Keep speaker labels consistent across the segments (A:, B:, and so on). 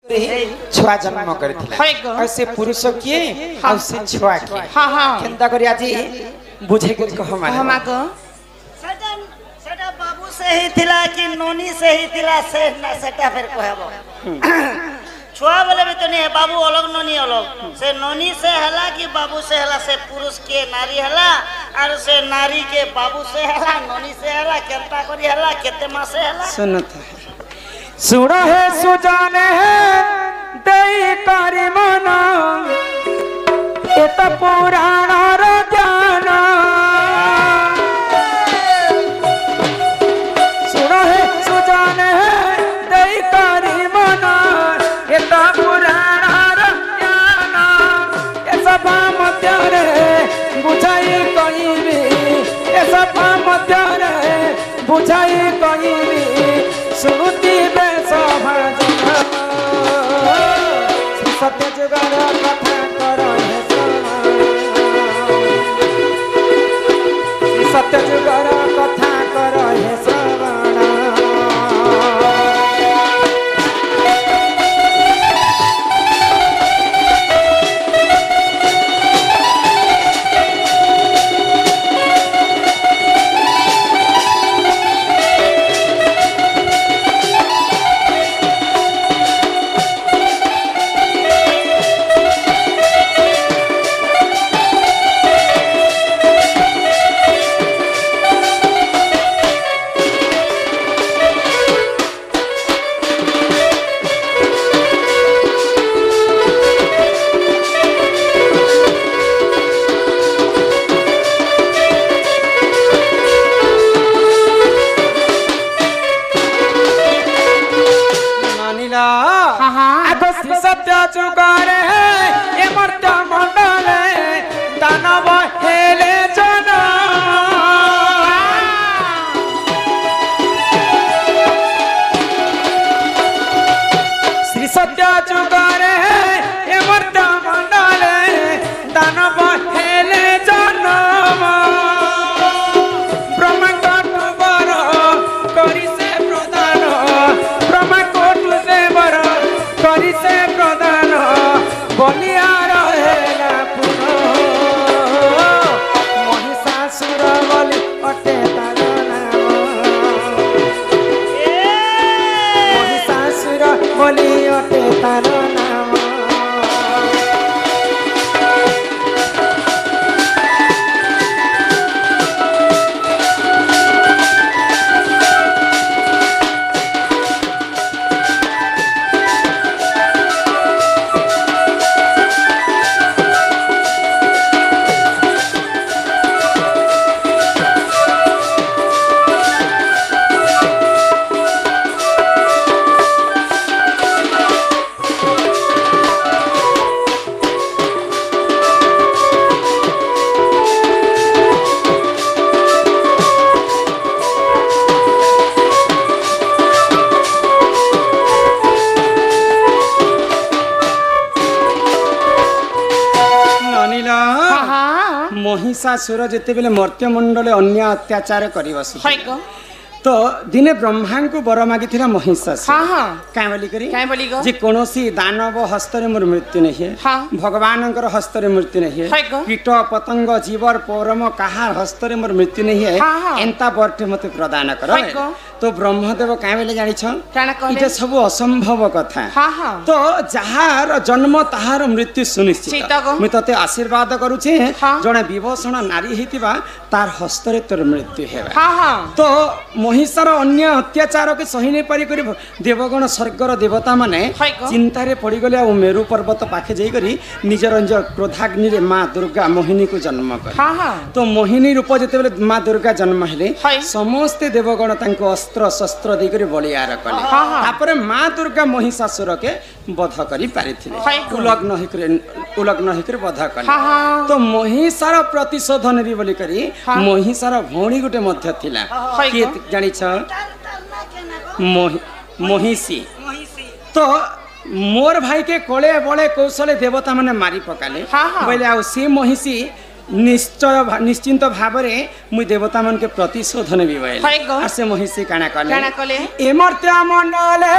A: छुआ जन्म करथिला और से पुरुष किए और से छुआ किए
B: हां हां
A: केनता करी आज बुझे के कह
B: हमा को
C: सेटा बाबू से ही थिला कि नोनी से ही थिला से ना सेटा फिर कहबो छुआ बोले भी तो नहीं है बाबू अलग नोनी अलग से नोनी से हला कि बाबू से हला से पुरुष के नारी हला और से नारी के बाबू से हला नोनी से हला केनता करी हला केते मास से हला
A: सुनत है सुन है सुजाने है दई करी मना एत पुराण र ज्ञान सुन है सुजाने है दई करी मना एत पुराण र ज्ञान ए सब मध्य रे बुझाई कहिबी ए सब मध्य रे बुझाई कहिबी सुनुती सत्य जुगार कथा करो सत्य जुगार कथा करो हे श्रवण सत्य जुगार है ये मर्त्य मंडल दानव हेले जना श्री सत्य जुगार है ये मर्त्य मंडल दानव हेले जना ब्रह्म कटुबर करी से प्रदान ब्रह्म कटु से बर करी से प्रदान बलिया रहेला पुनो महिषासुर बलि अटे तार नाम महिषासुर बलि अटे तार नाम महिषासुर जिते बेले मर्त्यमंडल अन्य अत्याचार कर बस तो दिने ब्रह्मा को बर मागी महिषासुर क्या बोली जे कोनोसी दानव हस्तरे मोर मृत्यु नहीं है भगवान हस्तरे मृत्यु नहीं है कीट पतंग जीवर पौरम कहा हस्तरे मोर मृत्यु नहीं है एंता बर्टे मते प्रदान कर तो ब्रह्मदेव क्या बोले जानी सब असंभव कथा तो जार जन्म ताहार मृत्यु सुनिश्चित मुझे तते आशीर्वाद करुचे जड़े विभूषण नारी होता तार हस्तरे तोर मृत्यु है तो महिषार अन्य अत्याचार के सही नहीं पारिक देवगण स्वर्गर देवता माने चिंतार पड़गले आ मेरु पर्वत पाखे जाकर निजर निज क्रोधाग्नि रे माँ दुर्गा मोहिनी को जन्म कर तो मोहिनी रूप जिते माँ दुर्गा जन्म हेले समस्ते देवगण अस्त्र शस्त्र देकर बलियार कले तापर माँ दुर्गा महिषासुर के वध करी पारिथिले उलग्न होकर वध कले तो महिषार प्रतिशोध नेबी बोली करी महिषार भौणी गोटे मध्य थिला के जानि छ महिषी तो मोर भाई के कोले बड़े कौशले देवता माने मारी पकाले बोले आ से महिषी निश्चय निश्चिंत भाव मुई देवता मन के प्रतिशोधन भी भइल से महिषी काना कले ए मर्त्य मंडले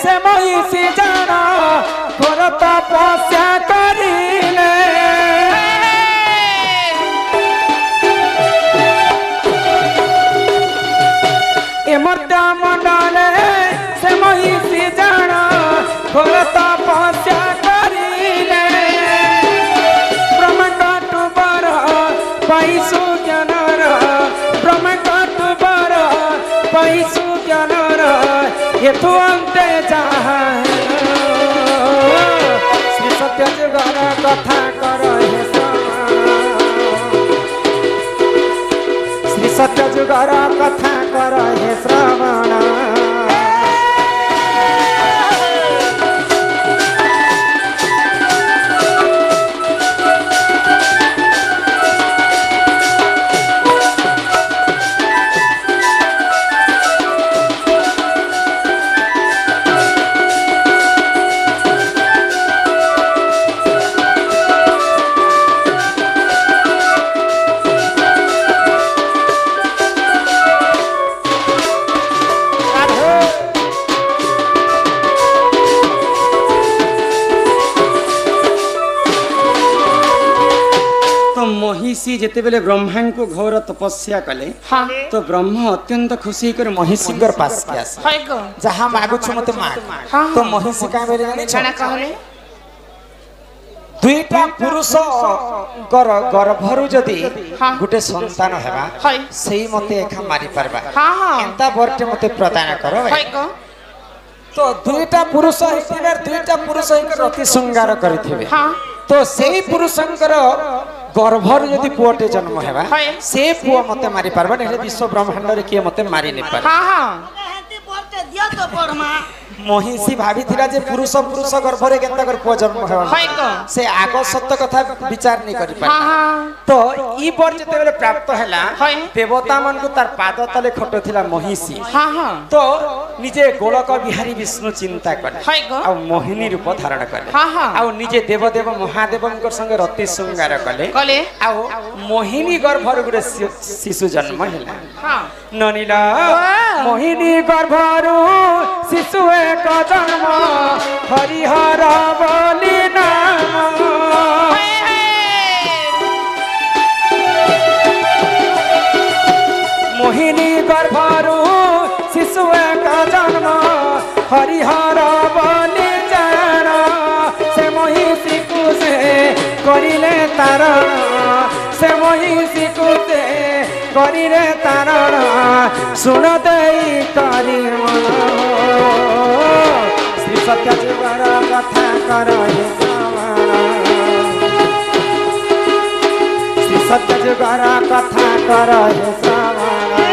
A: से महिषी जानो घोर तपस्या करिले ब्रह्मकटु बर पाइसु ज्ञानर ब्रह्मकटु बर पाइसु ज्ञानर यथो अन्ते जाहान श्री सत्य जुगर कथा कर हे श्री सत्य जुगर कथा कर हे श्रवण महिषी जिते बेले ब्रह्मा को घोर तपस्या कले तो ब्रह्म अत्यंत खुशी कर महिषी कर पास के आस जहां मागु छु मते माग तो महिषी का बेले जाने कहले दुईटा पुरुष कर गर्भरु जदी गुटे संतान हेबा सेही मते एखा मारी परबा एंता बरटे मते प्रदान करो तो दुईटा पुरुष हिथिबे दुईटा पुरुष हिकर अति श्रृंगार करथिबे तो सेही पुरुषंकर गर्भर यदि पुअटे जन्म हेबा से पुआ मते मारी परबा ने विश्व ब्रह्मांड रे के मते मारी नै पर महिषी भाभी थिला जे पुरुष पुरुष गर्भरे केनता कर पुआ जन्म हेबा से आगो सत्य कथा विचार नै करि पार तो ई बर जते बेले प्राप्त हैला देवता मन को तार पाद तले खटो थिला महिषी तो निजे गोलक बिहारी विष्णु चिंता करे आ मोहिनी रूप धारण करे आ निजे देवदेव महादेवंकर संग रति श्रृंगार कले आ मोहिनी गर्भर गुरे शिशु जन्म हैला ननिला मोहिनी गर्भरु शिशु एक जन्म हरिहर बोली नाम मोहिनी गर्भरु शिशु एक जन्म हरिहर बोली जान से महिषी को से करिले तारण से महिषी को से करिले तारण सुन देई करि मन श्री सत्य जुगर कथा कर हे श्रवण श्री सत्य जुगर कथा कर हे श्रवण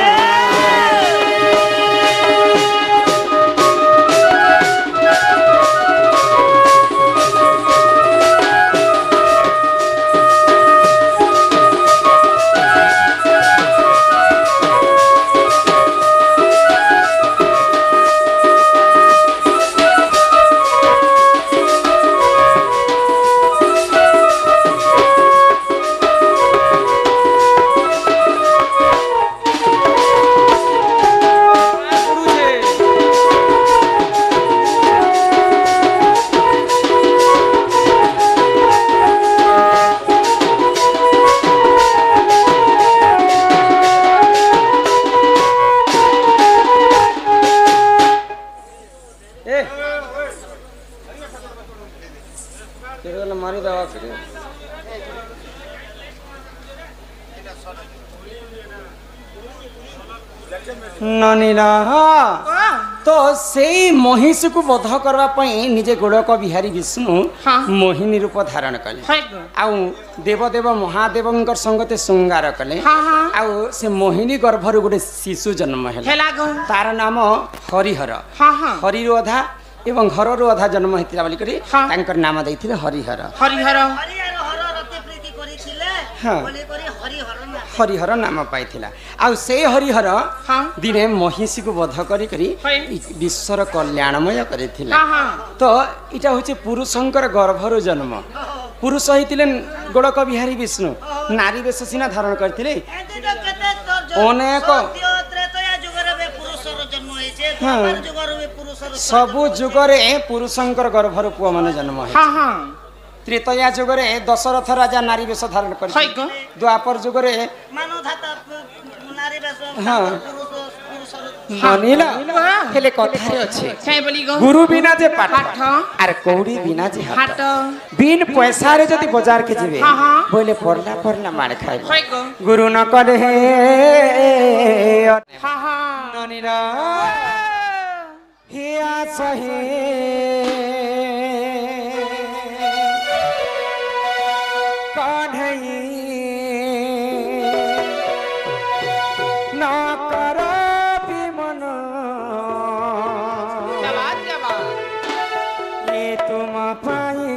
A: ननिला तो से महिष को वध करबा पई निजे गोलक बिहारी विष्णु मोहिनी रूप धारण कले आउ देवदेव महादेवंकर संगते श्रृंगार कले आउ से मोहिनी गर्भर गोटे शिशु जन्म हैला तार नाम हरिहर हरिरो अधा एवं हररो अधा जन्म हेतिला बोली करी तांकर नाम दैथिले हरिहर हरिहर हरिहर नाम पाइथिला आ से हरिहर दिने महिषी को वध करी करी विश्वर कल्याणमय करिथिला तो इटा होचे पुरुषंकर गर्भर जन्म पुरुष हितिले गोलक बिहारी विष्णु नारी वेश सिना धारण करथिले अनेक सबु जुगरे पुरुषंकर गर्भर पुआ माने जन्म है त्रेतया जुगरे दशरथ राजा नारी वेश धारण कर द्वापर जुगरे मनीला हेले कथारे अछि
B: काय बोली गो
A: गुरु बिना जे पाठ
B: पाठ
A: आर कौड़ी बिना जे
B: हाट
A: बिन पैसा रे जदी बाजार के जीवे बोले परला परला मार खाइ
B: होय गो
A: गुरु न करे हे
B: हा हा
A: ननीला हिया सहे कान्हई न कर विमन ये तुम पाई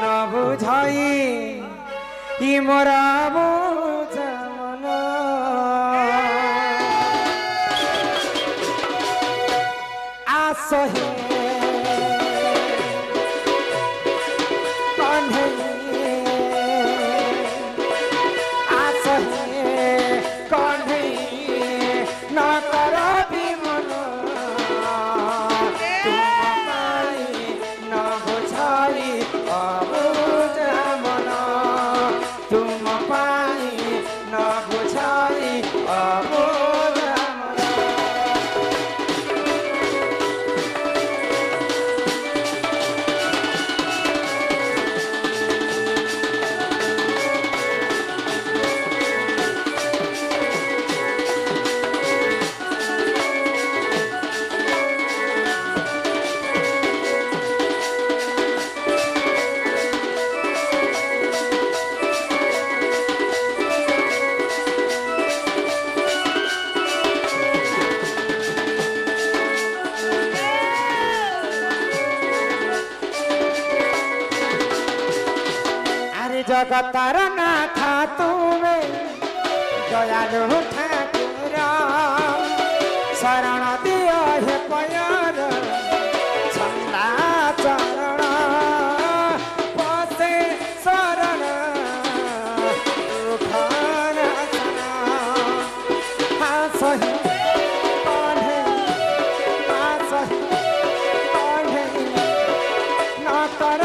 A: न बुझाई ई मोरा बुझा मन आसहे जगतर नाथ तुमे दयालु ठाकुर शरण दियो हे पयर छंदा चरण पसे शरण दुख नाशन हासहि कान्हे हासहि कान्हे न कर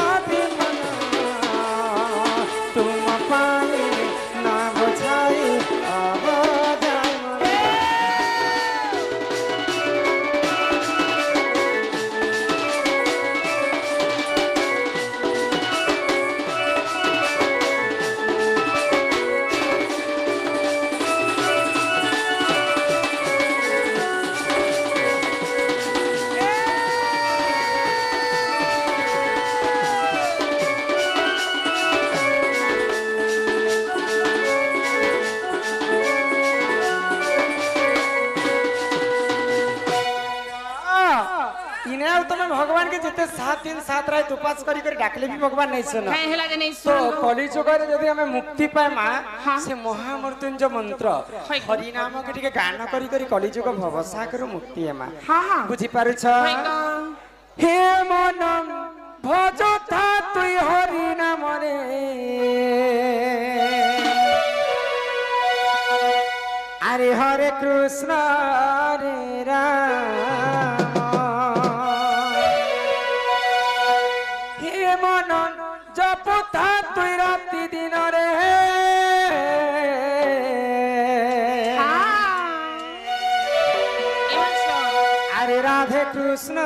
A: भगवान के जिते 7 दिन 7 रात उपास करी कर डाकले भी भगवान नहीं सुना
B: काय हेला जे नहीं
A: तो कली जुगर जदी हमें मुक्ति पाए मां से महामृत्युंजय मंत्र हरि नाम के टिके गान करी करी कली जुग भवसागर मुक्ति है मां
B: हां हां
A: बुझी पारु छ हे मनम भजता तुई हरि नाम रे अरे हरे कृष्ण रे राम जपता तुई राति दिन रे अरे राधे कृष्ण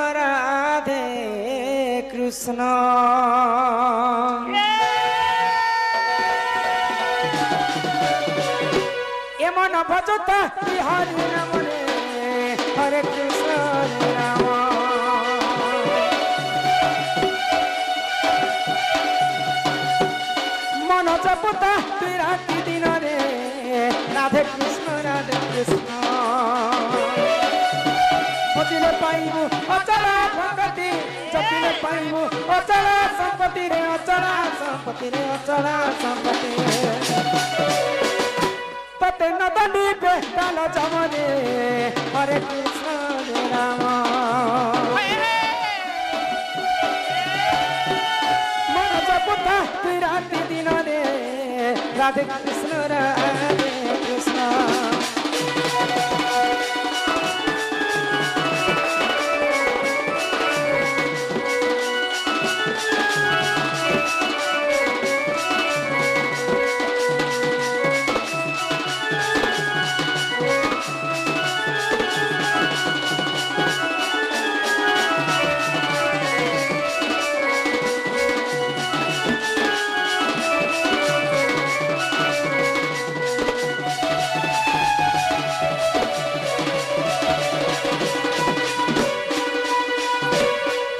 A: ये मन भजता हरि नाम रे हरे कृष्ण राम जपता तुई राति दिन रे राधे कृष्ण खोजिले पाइबु अचल भगति जपिले पाइबु अचल संपत्ति रे अचल संपत्ति तते नदनी बेताल जमरे हरे कृष्ण राम मन जपता तुई राति दिन रे राधे कृष्ण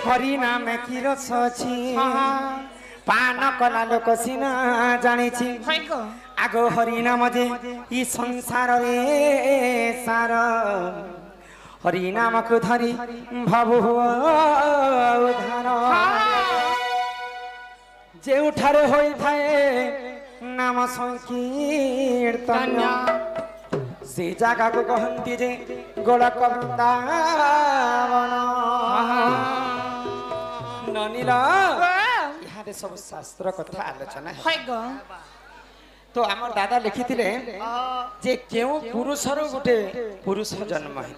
A: हरि नाम की रस अछि पान कला लोक सिना जानी आगो हरि नाम जे ई संसार रे सार हरि नाम को धरी भावु उधार जेउठारे होई थाए नाम संकीर्तन से जगह को कहती जे गोलक वृंदावन ननीला यहाँ सब शास्त्र कथा आलोचना है तो आम दादा लिखी जे क्यों पुरुषर गोटे पुरुष जन्म है